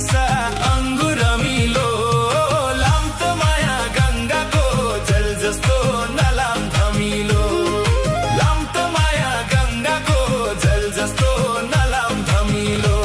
निराशा अङ्गुरमिलो लाम्तो माया गङ्गाको जल जस्तो नलाम धमिलो लाम्तो माया गङ्गाको जल जस्तो नलाम धमिलो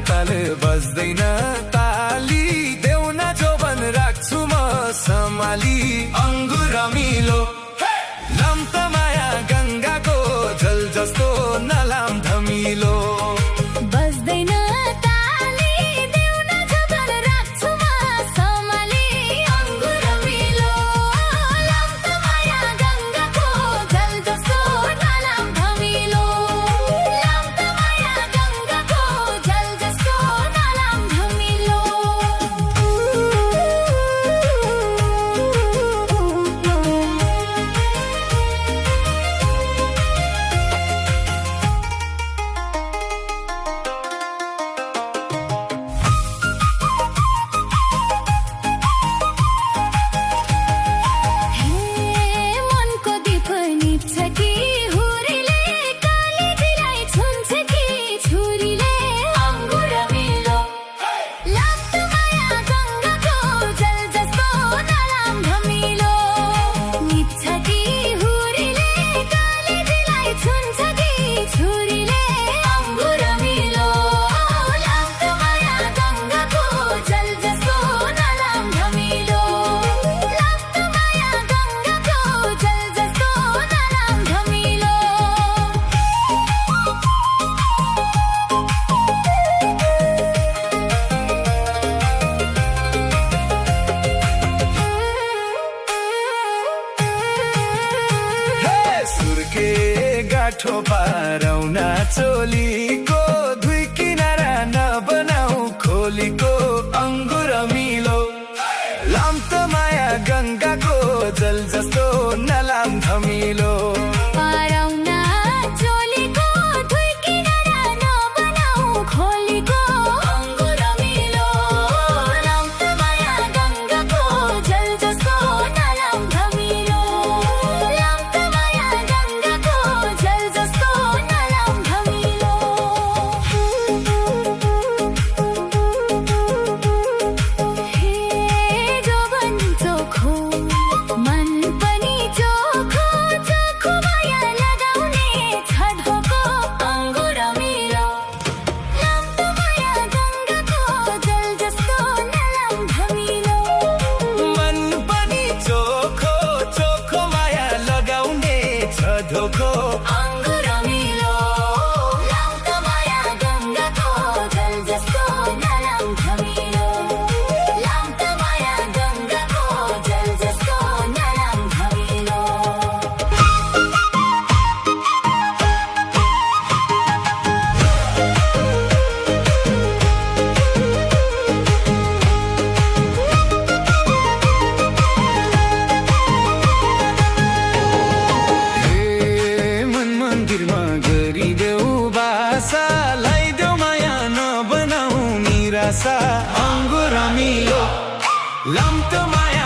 ताले बज्दैन ताली देउन जोबन राख्छु म सम्हाली अङ्गुरमिलो लाम्तो माया गङ्गाको जल जस्तो नलाम धमिलो बज्दैन ताली देउन जोबन राख्छु म सम्हाली अङ्गुरमिलो लाम्तो माया गङ्गाको जल जस्तो नलाम धमिलो लाम्तो माया गङ्गाको जल जस्तो नलाम धमिलो सुर्के गाठो पारौना चोलीको दुई किनारा नबनाऊ खोलीको अङ्गुरमिलो लाम्तो माया गङ्गाको जल जस्तो नलाम धमिलो पारौना चोलीको दुई किनारा नबनाऊ खोलीको अङ्गुरमिलो लाम्तो माया गङ्गाको जल जस्तो नलाम धमिलो लाम्तो माया गङ्गाको जल जस्तो नलाम धमिलो हे जोबन चोखो मन पनि चोखो चोखो माया लगाउने छ ढोको अङ्गुरमिलो लाम्तो माया गङ्गाको जल जस्तो नलाम धमिलो मन पनि चोखो चोखो माया लगाउने छ धोको अङ्गुरमिलो लाम्तो माया गङ्गाको जल जस्तो नलाम धमिलो लाम्तो माया गङ्गाको जल जस्तो नलाम धमिलो मन मन्दिरमा गरिदेऊ बासा लगाइदेऊ माया नबनाऊ निराशा अङ्गुरमिलो लाम्तो माया